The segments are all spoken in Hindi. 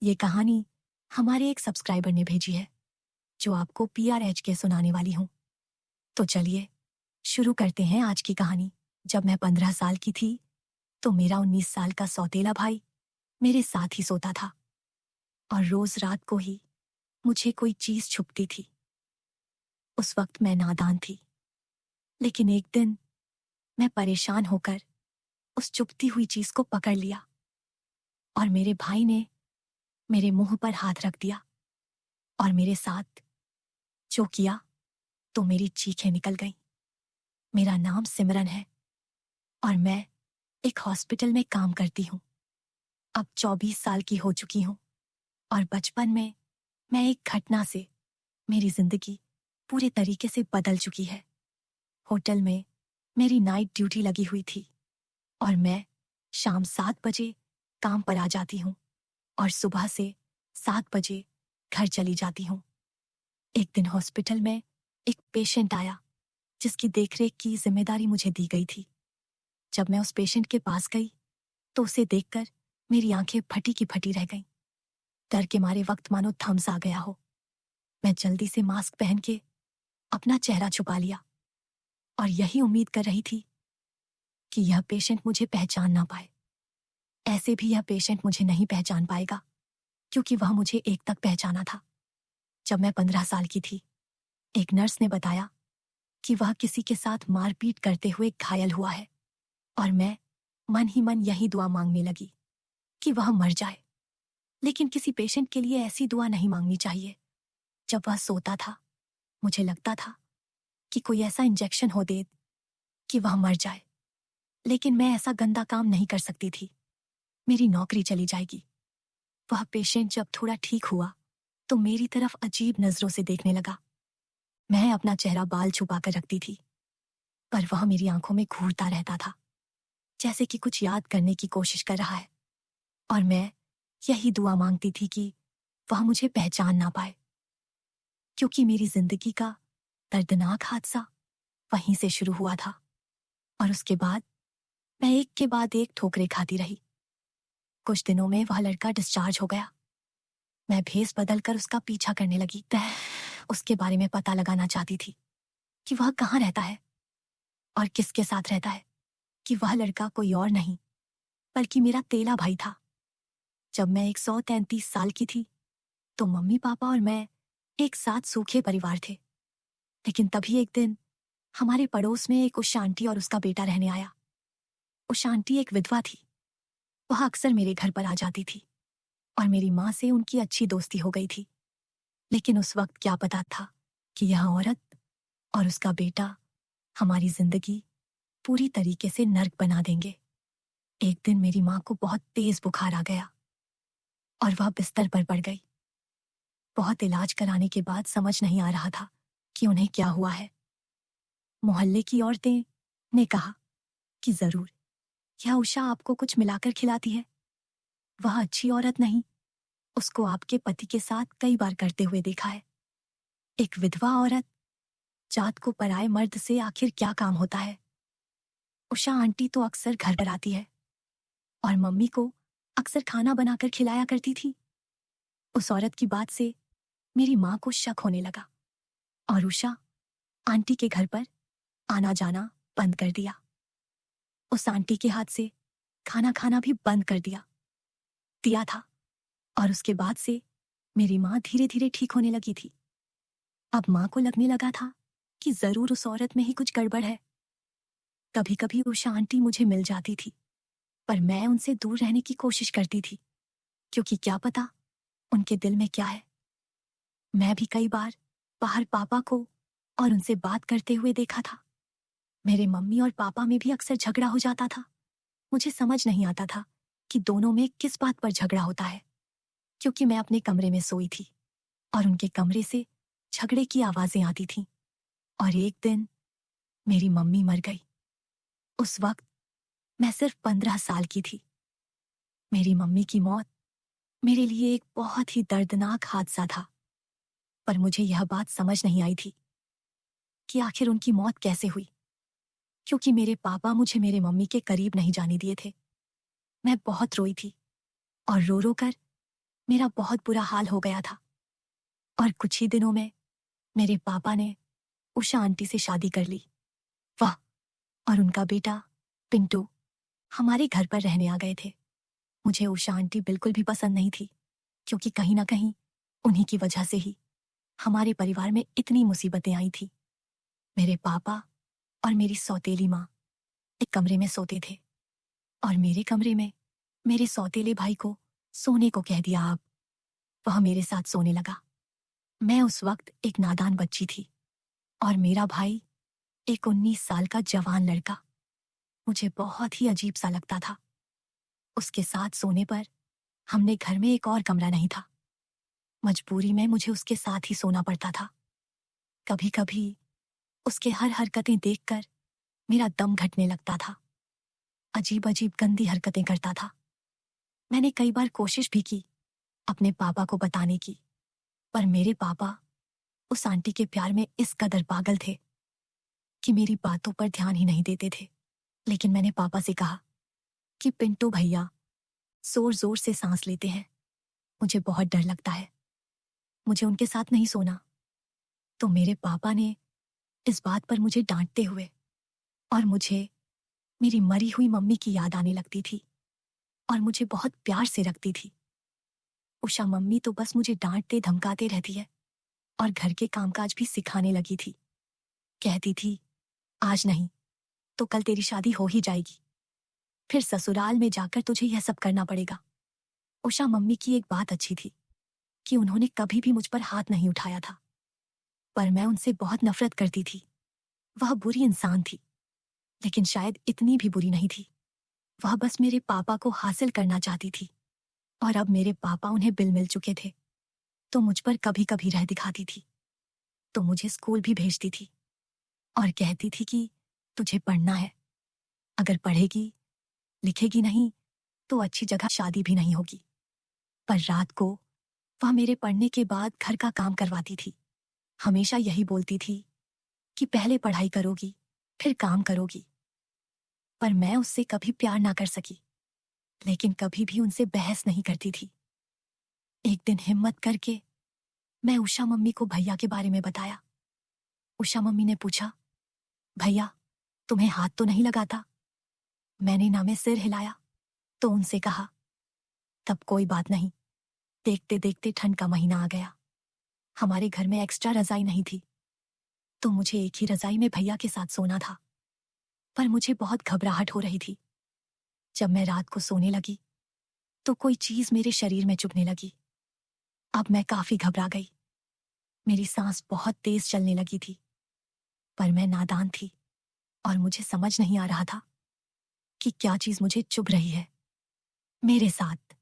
ये कहानी हमारे एक सब्सक्राइबर ने भेजी है, जो आपको PRH के सुनाने वाली हूँ। तो चलिए शुरू करते हैं आज की कहानी। जब मैं 15 साल की थी, तो मेरा 19 साल का सौतेला भाई मेरे साथ ही सोता था और रोज रात को ही मुझे कोई चीज छुपती थी। उस वक्त मैं नादान थी, लेकिन एक दिन मैं परेशान होकर उस चुपती हुई चीज को पकड़ लिया और मेरे भाई ने मेरे मुंह पर हाथ रख दिया और मेरे साथ जो किया तो मेरी चीखें निकल गईं। मेरा नाम सिमरन है और मैं एक हॉस्पिटल में काम करती हूँ। अब 24 साल की हो चुकी हूँ और बचपन में मैं एक घटना से मेरी जिंदगी पूरे तरीके से बदल चुकी है। होटल में मेरी नाइट ड्यूटी लगी हुई थी और मैं शाम 7 बजे काम पर आ जाती हूँ और सुबह से 7 बजे घर चली जाती हूँ। एक दिन हॉस्पिटल में एक पेशेंट आया जिसकी देखरेख की जिम्मेदारी मुझे दी गई थी। जब मैं उस पेशेंट के पास गई तो उसे देखकर मेरी आंखें फटी की फटी रह गईं। डर के मारे वक्त मानो थम सा गया हो। मैं जल्दी से मास्क पहन के अपना चेहरा छुपा लिया और यही उम्मीद कर रही थी कि यह पेशेंट मुझे पहचान ना पाए। ऐसे भी यह पेशेंट मुझे नहीं पहचान पाएगा, क्योंकि वह मुझे एक तक पहचाना था। जब मैं 15 साल की थी, एक नर्स ने बताया कि वह किसी के साथ मारपीट करते हुए घायल हुआ है और मैं मन ही मन यही दुआ मांगने लगी कि वह मर जाए। लेकिन किसी पेशेंट के लिए ऐसी दुआ नहीं मांगनी चाहिए। जब वह सोता था, मुझे लगता था कि कोई ऐसा इंजेक्शन हो दे कि वह मर जाए, लेकिन मैं ऐसा गंदा काम नहीं कर सकती थी। मेरी नौकरी चली जाएगी। वह पेशेंट जब थोड़ा ठीक हुआ तो मेरी तरफ अजीब नजरों से देखने लगा। मैं अपना चेहरा बाल छुपा कर रखती थी, पर वह मेरी आंखों में घूरता रहता था, जैसे कि कुछ याद करने की कोशिश कर रहा है। और मैं यही दुआ मांगती थी कि वह मुझे पहचान ना पाए, क्योंकि मेरी जिंदगी का दर्दनाक हादसा वहीं से शुरू हुआ था। और उसके बाद मैं एक के बाद एक ठोकरें खाती रही। कुछ दिनों में वह लड़का डिस्चार्ज हो गया। मैं भेस बदल कर उसका पीछा करने लगी। उसके बारे में पता लगाना चाहती थी कि वह कहाँ रहता है और किसके साथ रहता है, कि वह लड़का कोई और नहीं बल्कि मेरा तेला भाई था। जब मैं 133 साल की थी तो मम्मी पापा और मैं एक साथ सूखे परिवार थे। लेकिन तभी एक दिन हमारे पड़ोस में एक उषा आंटी और उसका बेटा रहने आया। उषा आंटी एक विधवा थी। वह अक्सर मेरे घर पर आ जाती थी और मेरी माँ से उनकी अच्छी दोस्ती हो गई थी। लेकिन उस वक्त क्या पता था कि यह औरत और उसका बेटा हमारी जिंदगी पूरी तरीके से नर्क बना देंगे। एक दिन मेरी माँ को बहुत तेज बुखार आ गया और वह बिस्तर पर पड़ गई। बहुत इलाज कराने के बाद समझ नहीं आ रहा था कि उन्हें क्या हुआ है। मोहल्ले की औरतें ने कहा कि जरूर यह उषा आपको कुछ मिलाकर खिलाती है। वह अच्छी औरत नहीं, उसको आपके पति के साथ कई बार करते हुए देखा है। एक विधवा औरत जात को पराए मर्द से आखिर क्या काम होता है। उषा आंटी तो अक्सर घर पर आती है और मम्मी को अक्सर खाना बनाकर खिलाया करती थी। उस औरत की बात से मेरी माँ को शक होने लगा और उषा आंटी के घर पर आना जाना बंद कर दिया। उस आंटी के हाथ से खाना खाना भी बंद कर दिया था। और उसके बाद से मेरी माँ धीरे धीरे ठीक होने लगी थी। अब माँ को लगने लगा था कि जरूर उस औरत में ही कुछ गड़बड़ है। कभी कभी उषा आंटी मुझे मिल जाती थी, पर मैं उनसे दूर रहने की कोशिश करती थी, क्योंकि क्या पता उनके दिल में क्या है। मैं भी कई बार बाहर पापा को और उनसे बात करते हुए देखा था। मेरे मम्मी और पापा में भी अक्सर झगड़ा हो जाता था। मुझे समझ नहीं आता था कि दोनों में किस बात पर झगड़ा होता है, क्योंकि मैं अपने कमरे में सोई थी और उनके कमरे से झगड़े की आवाजें आती थीं। और एक दिन मेरी मम्मी मर गई। उस वक्त मैं सिर्फ 15 साल की थी। मेरी मम्मी की मौत मेरे लिए एक बहुत ही दर्दनाक हादसा था, पर मुझे यह बात समझ नहीं आई थी कि आखिर उनकी मौत कैसे हुई, क्योंकि मेरे पापा मुझे मेरे मम्मी के करीब नहीं जाने दिए थे। मैं बहुत रोई थी और रो रो कर मेरा बहुत बुरा हाल हो गया था। और कुछ ही दिनों में मेरे पापा ने उषा आंटी से शादी कर ली। वाह! और उनका बेटा पिंटू हमारे घर पर रहने आ गए थे। मुझे उषा आंटी बिल्कुल भी पसंद नहीं थी, क्योंकि कहीं ना कहीं उन्हीं की वजह से ही हमारे परिवार में इतनी मुसीबतें आई थी। मेरे पापा और मेरी सौतेली माँ एक कमरे में सोते थे, और मेरे कमरे में मेरे सौतेले भाई को सोने को कह दिया। आप वह मेरे साथ सोने लगा। मैं उस वक्त एक नादान बच्ची थी, और मेरा भाई एक 19 साल का जवान लड़का। मुझे बहुत ही अजीब सा लगता था। उसके साथ सोने पर हमने घर में एक और कमरा नहीं था। मजबूरी में मुझे उसके साथ ही सोना पड़ता था। कभी कभी उसके हर हरकतें देखकर मेरा दम घटने लगता था। अजीब अजीब गंदी हरकतें करता था। मैंने कई बार कोशिश भी की अपने पापा को बताने की, पर मेरे पापा उस आंटी के प्यार में इस कदर पागल थे कि मेरी बातों पर ध्यान ही नहीं देते थे। लेकिन मैंने पापा से कहा कि पिंटू भैया जोर जोर से सांस लेते हैं, मुझे बहुत डर लगता है, मुझे उनके साथ नहीं सोना। तो मेरे पापा ने इस बात पर मुझे डांटते हुए, और मुझे मेरी मरी हुई मम्मी की याद आने लगती थी, और मुझे बहुत प्यार से रखती थी। उषा मम्मी तो बस मुझे डांटते धमकाते रहती है, और घर के कामकाज भी सिखाने लगी थी। कहती थी, आज नहीं तो कल तेरी शादी हो ही जाएगी, फिर ससुराल में जाकर तुझे यह सब करना पड़ेगा। उषा मम्मी की एक बात अच्छी थी कि उन्होंने कभी भी मुझ पर हाथ नहीं उठाया था, पर मैं उनसे बहुत नफरत करती थी। वह बुरी इंसान थी, लेकिन शायद इतनी भी बुरी नहीं थी। वह बस मेरे पापा को हासिल करना चाहती थी, और अब मेरे पापा उन्हें बिल मिल चुके थे, तो मुझ पर कभी कभी रह दिखाती थी। तो मुझे स्कूल भी भेजती थी, और कहती थी कि तुझे पढ़ना है, अगर पढ़ेगी लिखेगी नहीं तो अच्छी जगह शादी भी नहीं होगी। पर रात को वह मेरे पढ़ने के बाद घर का काम करवाती थी। हमेशा यही बोलती थी कि पहले पढ़ाई करोगी फिर काम करोगी। पर मैं उससे कभी प्यार ना कर सकी, लेकिन कभी भी उनसे बहस नहीं करती थी। एक दिन हिम्मत करके मैं उषा मम्मी को भैया के बारे में बताया। उषा मम्मी ने पूछा, भैया तुम्हें हाथ तो नहीं लगाता? मैंने ना में सिर हिलाया तो उनसे कहा, तब कोई बात नहीं। देखते देखते ठंड का महीना आ गया। हमारे घर में एक्स्ट्रा रजाई नहीं थी, तो मुझे एक ही रजाई में भैया के साथ सोना था। पर मुझे बहुत घबराहट हो रही थी। जब मैं रात को सोने लगी तो कोई चीज मेरे शरीर में चुभने लगी। अब मैं काफी घबरा गई। मेरी सांस बहुत तेज चलने लगी थी, पर मैं नादान थी और मुझे समझ नहीं आ रहा था कि क्या चीज मुझे चुभ रही है। मेरे साथ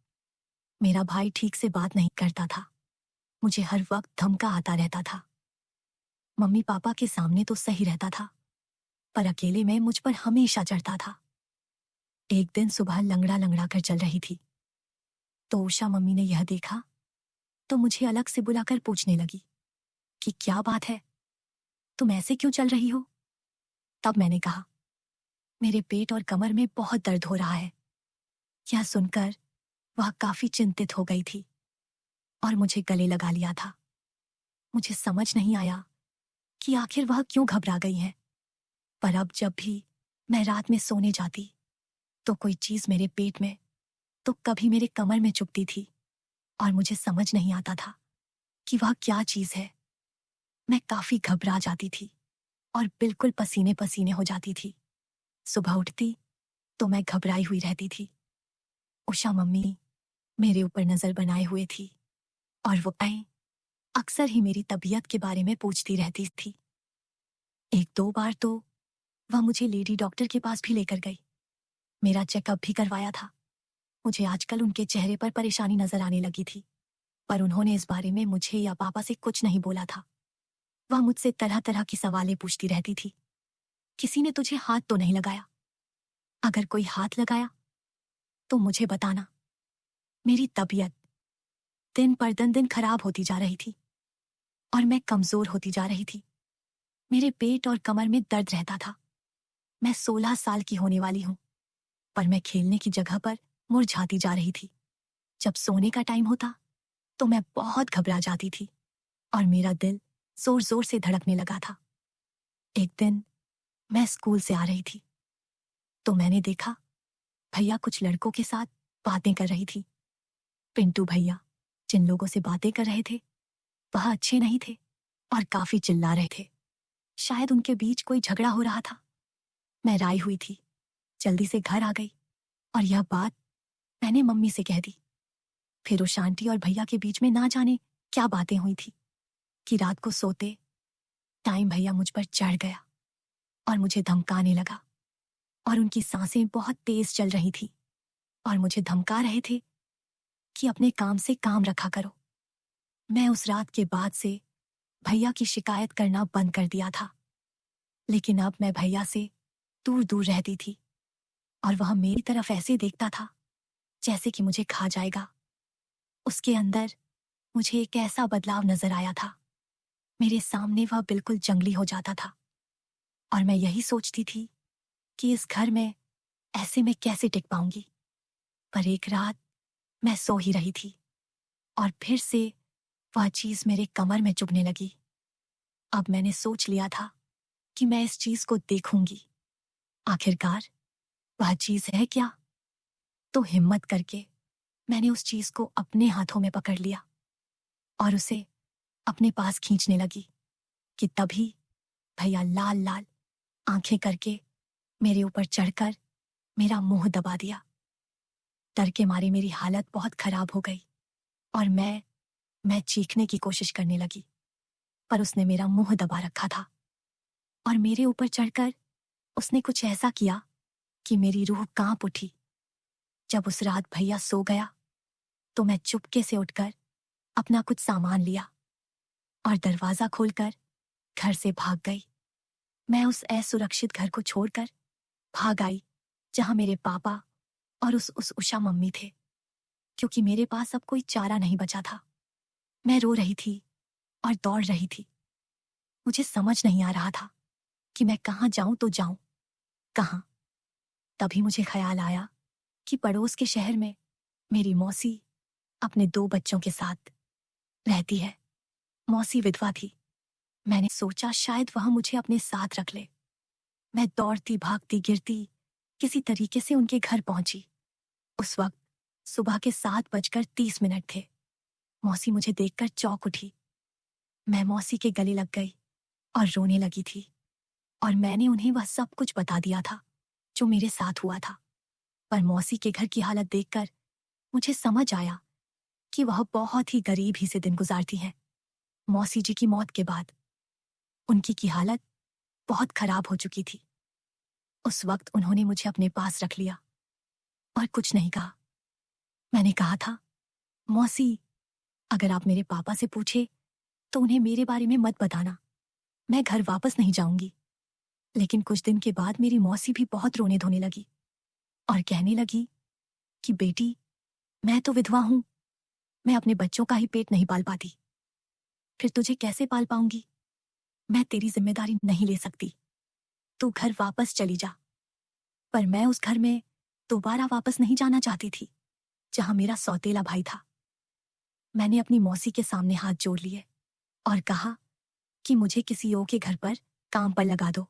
मेरा भाई ठीक से बात नहीं करता था, मुझे हर वक्त धमका आता रहता था। मम्मी पापा के सामने तो सही रहता था, पर अकेले में मुझ पर हमेशा चढ़ता था। एक दिन सुबह लंगड़ा लंगड़ा कर चल रही थी, तो उषा मम्मी ने यह देखा तो मुझे अलग से बुलाकर पूछने लगी कि क्या बात है, तुम ऐसे क्यों चल रही हो? तब मैंने कहा, मेरे पेट और कमर में बहुत दर्द हो रहा है। यह सुनकर वह काफी चिंतित हो गई थी और मुझे गले लगा लिया था। मुझे समझ नहीं आया कि आखिर वह क्यों घबरा गई है। पर अब जब भी मैं रात में सोने जाती तो कोई चीज मेरे पेट में तो कभी मेरे कमर में चुभती थी, और मुझे समझ नहीं आता था कि वह क्या चीज है। मैं काफी घबरा जाती थी और बिल्कुल पसीने पसीने हो जाती थी। सुबह उठती तो मैं घबराई हुई रहती थी। उषा मम्मी मेरे ऊपर नजर बनाए हुए थी, और वो अक्सर ही मेरी तबीयत के बारे में पूछती रहती थी। एक दो बार तो वह मुझे लेडी डॉक्टर के पास भी लेकर गई। मेरा चेकअप भी करवाया था। मुझे आजकल उनके चेहरे पर परेशानी नजर आने लगी थी, पर उन्होंने इस बारे में मुझे या पापा से कुछ नहीं बोला था। वह मुझसे तरह तरह की सवालें पूछती रहती थी। किसी ने तुझे हाथ तो नहीं लगाया? अगर कोई हाथ लगाया तो मुझे बताना। मेरी तबीयत दिन पर दिन खराब होती जा रही थी, और मैं कमजोर होती जा रही थी। मेरे पेट और कमर में दर्द रहता था। मैं 16 साल की होने वाली हूँ, पर मैं खेलने की जगह पर मुरझाती जा रही थी। जब सोने का टाइम होता तो मैं बहुत घबरा जाती थी और मेरा दिल जोर जोर से धड़कने लगा था। एक दिन मैं स्कूल से आ रही थी तो मैंने देखा भैया कुछ लड़कों के साथ बातें कर रही थी। पिंटू भैया जिन लोगों से बातें कर रहे थे वह अच्छे नहीं थे और काफी चिल्ला रहे थे। शायद उनके बीच कोई झगड़ा हो रहा था। मैं राई हुई थी, जल्दी से घर आ गई और यह बात मैंने मम्मी से कह दी। फिर उस आंटी और भैया के बीच में ना जाने क्या बातें हुई थी कि रात को सोते टाइम भैया मुझ पर चढ़ गया और मुझे धमकाने लगा और उनकी सांसें बहुत तेज चल रही थी और मुझे धमका रहे थे कि अपने काम से काम रखा करो। मैं उस रात के बाद से भैया की शिकायत करना बंद कर दिया था, लेकिन अब मैं भैया से दूर दूर रहती थी और वह मेरी तरफ ऐसे देखता था जैसे कि मुझे खा जाएगा। उसके अंदर मुझे एक ऐसा बदलाव नजर आया था। मेरे सामने वह बिल्कुल जंगली हो जाता था और मैं यही सोचती थी कि इस घर में ऐसे में कैसे टिक पाऊंगी। पर एक रात मैं सो ही रही थी और फिर से वह चीज मेरे कमर में चुभने लगी। अब मैंने सोच लिया था कि मैं इस चीज को देखूंगी, आखिरकार वह चीज है क्या। तो हिम्मत करके मैंने उस चीज को अपने हाथों में पकड़ लिया और उसे अपने पास खींचने लगी कि तभी भैया लाल लाल आंखें करके मेरे ऊपर चढ़कर मेरा मुंह दबा दिया। डर के मारे मेरी हालत बहुत खराब हो गई और मैं चीखने की कोशिश करने लगी, पर उसने मेरा मुंह दबा रखा था और मेरे ऊपर चढ़कर उसने कुछ ऐसा किया कि मेरी रूह कांप उठी। जब उस रात भैया सो गया तो मैं चुपके से उठकर अपना कुछ सामान लिया और दरवाजा खोलकर घर से भाग गई। मैं उस असुरक्षित घर को छोड़कर भाग आई जहां मेरे पापा और उस उषा मम्मी थे, क्योंकि मेरे पास अब कोई चारा नहीं बचा था। मैं रो रही थी और दौड़ रही थी। मुझे समझ नहीं आ रहा था कि मैं कहाँ जाऊं तो जाऊं कहाँ। तभी मुझे ख्याल आया कि पड़ोस के शहर में मेरी मौसी अपने 2 बच्चों के साथ रहती है। मौसी विधवा थी। मैंने सोचा शायद वह मुझे अपने साथ रख ले। मैं दौड़ती भागती गिरती किसी तरीके से उनके घर पहुंची। उस वक्त सुबह के 7:30 थे। मौसी मुझे देखकर चौंक उठी। मैं मौसी के गले लग गई और रोने लगी थी और मैंने उन्हें वह सब कुछ बता दिया था जो मेरे साथ हुआ था। पर मौसी के घर की हालत देखकर मुझे समझ आया कि वह बहुत ही गरीब ही से दिन गुजारती हैं। मौसी जी की मौत के बाद उनकी की हालत बहुत खराब हो चुकी थी। उस वक्त उन्होंने मुझे अपने पास रख लिया और कुछ नहीं कहा। मैंने कहा था, मौसी, अगर आप मेरे पापा से पूछे तो उन्हें मेरे बारे में मत बताना। मैं घर वापस नहीं जाऊंगी। लेकिन कुछ दिन के बाद मेरी मौसी भी बहुत रोने धोने लगी और कहने लगी कि बेटी, मैं तो विधवा हूं, मैं अपने बच्चों का ही पेट नहीं पाल पाती, फिर तुझे कैसे पाल पाऊंगी। मैं तेरी जिम्मेदारी नहीं ले सकती, तू घर वापस चली जा। पर मैं उस घर में दोबारा वापस नहीं जाना चाहती थी जहां मेरा सौतेला भाई था। मैंने अपनी मौसी के सामने हाथ जोड़ लिए और कहा कि मुझे किसी और के घर पर काम पर लगा दो।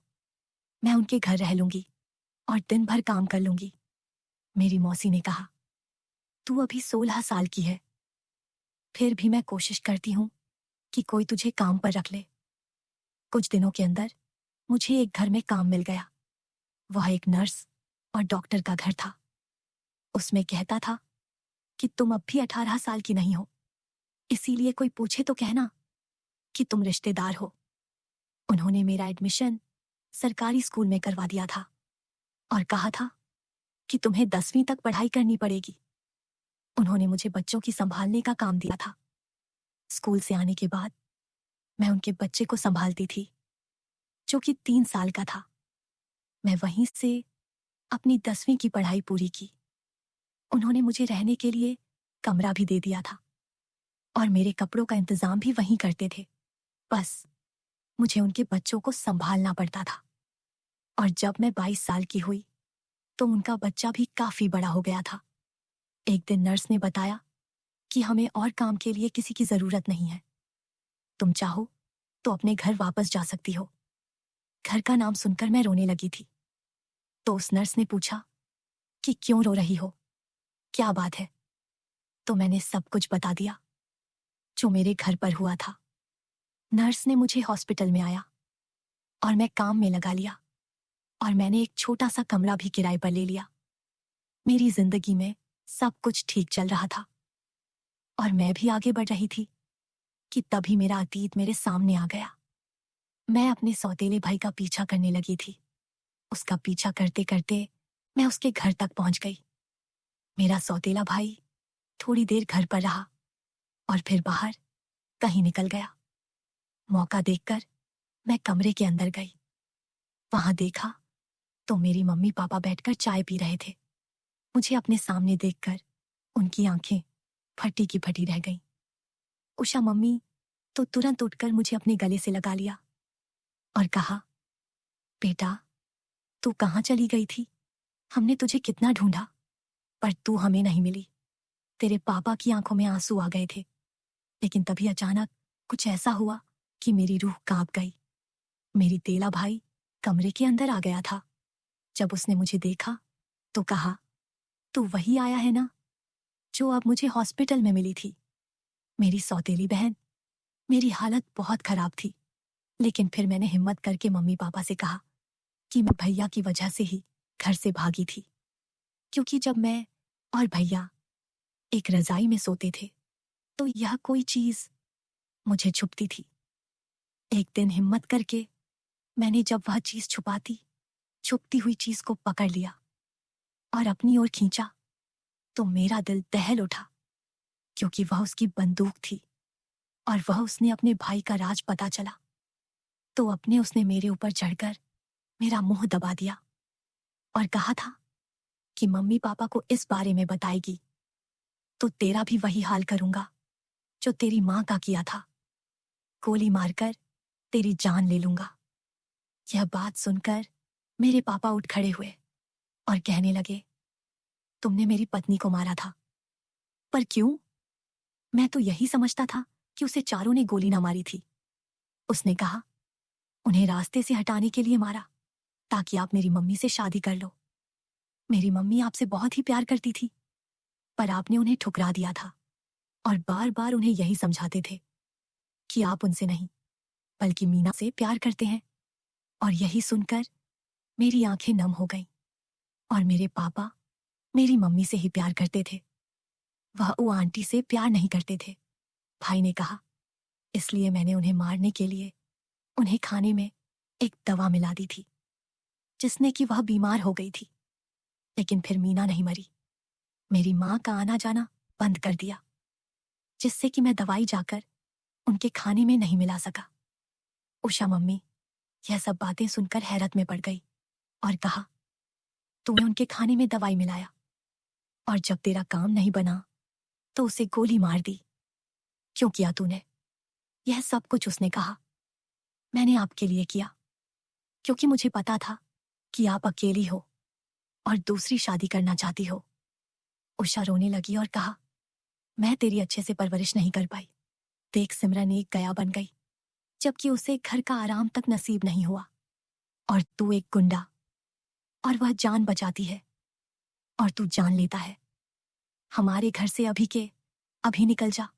मैं उनके घर रह लूंगी और दिन भर काम कर लूंगी। मेरी मौसी ने कहा, तू अभी 16 साल की है, फिर भी मैं कोशिश करती हूं कि कोई तुझे काम पर रख ले। कुछ दिनों के अंदर मुझे एक घर में काम मिल गया। वह एक नर्स और डॉक्टर का घर था। उसमें कहता था कि तुम अब भी 18 साल की नहीं हो, इसीलिए कोई पूछे तो कहना कि तुम रिश्तेदार हो। उन्होंने मेरा एडमिशन सरकारी स्कूल में करवा दिया था और कहा था कि तुम्हें 10वीं तक पढ़ाई करनी पड़ेगी। उन्होंने मुझे बच्चों की संभालने का काम दिया था। स्कूल से आने के बाद मैं उनके बच्चे को संभालती थी जो कि 3 साल का था। मैं वहीं से अपनी 10वीं की पढ़ाई पूरी की। उन्होंने मुझे रहने के लिए कमरा भी दे दिया था और मेरे कपड़ों का इंतजाम भी वहीं करते थे। बस मुझे उनके बच्चों को संभालना पड़ता था। और जब मैं 22 साल की हुई तो उनका बच्चा भी काफी बड़ा हो गया था। एक दिन नर्स ने बताया कि हमें और काम के लिए किसी की जरूरत नहीं है। तुम चाहो तो अपने घर वापस जा सकती हो। घर का नाम सुनकर मैं रोने लगी थी। तो उस नर्स ने पूछा कि क्यों रो रही हो, क्या बात है। तो मैंने सब कुछ बता दिया जो मेरे घर पर हुआ था। नर्स ने मुझे हॉस्पिटल में आया और मैं काम में लगा लिया और मैंने एक छोटा सा कमरा भी किराए पर ले लिया। मेरी जिंदगी में सब कुछ ठीक चल रहा था और मैं भी आगे बढ़ रही थी कि तभी मेरा अतीत मेरे सामने आ गया। मैं अपने सौतेले भाई का पीछा करने लगी थी। उसका पीछा करते करते मैं उसके घर तक पहुंच गई। मेरा सौतेला भाई थोड़ी देर घर पर रहा और फिर बाहर कहीं निकल गया। मौका देखकर मैं कमरे के अंदर गई। वहां देखा तो मेरी मम्मी पापा बैठकर चाय पी रहे थे। मुझे अपने सामने देखकर उनकी आंखें फटी की फटी रह गईं। उषा मम्मी तो तुरंत उठकर मुझे अपने गले से लगा लिया और कहा, बेटा तू कहाँ चली गई थी? हमने तुझे कितना ढूंढा पर तू हमें नहीं मिली। तेरे पापा की आंखों में आंसू आ गए थे। लेकिन तभी अचानक कुछ ऐसा हुआ कि मेरी रूह कांप गई। मेरी तेला भाई कमरे के अंदर आ गया था। जब उसने मुझे देखा तो कहा, तू वही आया है ना जो अब मुझे हॉस्पिटल में मिली थी। मेरी सौतेली बहन। मेरी हालत बहुत खराब थी, लेकिन फिर मैंने हिम्मत करके मम्मी पापा से कहा कि मैं भैया की वजह से ही घर से भागी थी, क्योंकि जब मैं और भैया एक रजाई में सोते थे तो यह कोई चीज मुझे छुपती थी। एक दिन हिम्मत करके मैंने जब वह चीज छुपती हुई चीज को पकड़ लिया और अपनी ओर खींचा तो मेरा दिल दहल उठा, क्योंकि वह उसकी बंदूक थी और वह उसने अपने भाई का राज पता चला तो अपने उसने मेरे ऊपर चढ़कर मेरा मुंह दबा दिया और कहा था कि मम्मी पापा को इस बारे में बताएगी तो तेरा भी वही हाल करूंगा जो तेरी मां का किया था। गोली मारकर तेरी जान ले लूंगा। यह बात सुनकर मेरे पापा उठ खड़े हुए और कहने लगे, तुमने मेरी पत्नी को मारा था। पर क्यों? मैं तो यही समझता था कि उसे चारों ने गोली ना मारी थी। उसने कहा, उन्हें रास्ते से हटाने के लिए मारा ताकि आप मेरी मम्मी से शादी कर लो। मेरी मम्मी आपसे बहुत ही प्यार करती थी, पर आपने उन्हें ठुकरा दिया था और बार बार उन्हें यही समझाते थे कि आप उनसे नहीं बल्कि मीना से प्यार करते हैं। और यही सुनकर मेरी आंखें नम हो गईं और मेरे पापा मेरी मम्मी से ही प्यार करते थे, वह वो आंटी से प्यार नहीं करते थे। भाई ने कहा, इसलिए मैंने उन्हें मारने के लिए उन्हें खाने में एक दवा मिला दी थी जिसने कि वह बीमार हो गई थी। लेकिन फिर मीना नहीं मरी। मेरी माँ का आना जाना बंद कर दिया, जिससे कि मैं दवाई जाकर उनके खाने में नहीं मिला सका। उषा मम्मी यह सब बातें सुनकर हैरत में पड़ गई और कहा, तूने उनके खाने में दवाई मिलाया और जब तेरा काम नहीं बना तो उसे गोली मार दी। क्यों किया तूने? यह सब कुछ उसने कहा, मैंने आपके लिए किया क्योंकि मुझे पता था कि आप अकेली हो और दूसरी शादी करना चाहती हो। उषा रोने लगी और कहा, मैं तेरी अच्छे से परवरिश नहीं कर पाई। देख सिमरन एक गया बन गई, जबकि उसे घर का आराम तक नसीब नहीं हुआ। और तू एक गुंडा, और वह जान बचाती है और तू जान लेता है। हमारे घर से अभी के अभी निकल जा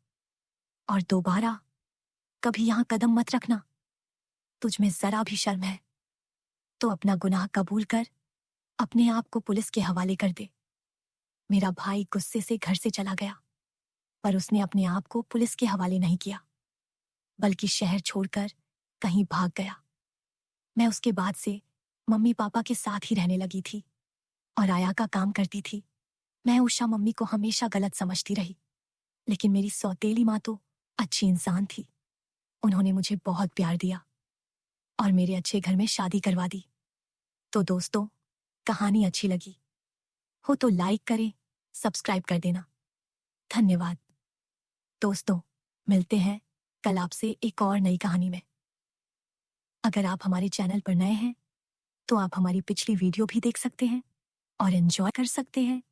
और दोबारा कभी यहां कदम मत रखना। तुझमें जरा भी शर्म है तो अपना गुनाह कबूल कर अपने आप को पुलिस के हवाले कर दे। मेरा भाई गुस्से से घर से चला गया, पर उसने अपने आप को पुलिस के हवाले नहीं किया, बल्कि शहर छोड़कर कहीं भाग गया। मैं उसके बाद से मम्मी पापा के साथ ही रहने लगी थी और आया का काम करती थी। मैं उषा मम्मी को हमेशा गलत समझती रही, लेकिन मेरी सौतेली माँ तो अच्छी इंसान थी। उन्होंने मुझे बहुत प्यार दिया और मेरे अच्छे घर में शादी करवा दी। तो दोस्तों, कहानी अच्छी लगी हो तो लाइक करें, सब्सक्राइब कर देना। धन्यवाद दोस्तों, मिलते हैं कल आपसे एक और नई कहानी में। अगर आप हमारे चैनल पर नए हैं तो आप हमारी पिछली वीडियो भी देख सकते हैं और एंजॉय कर सकते हैं।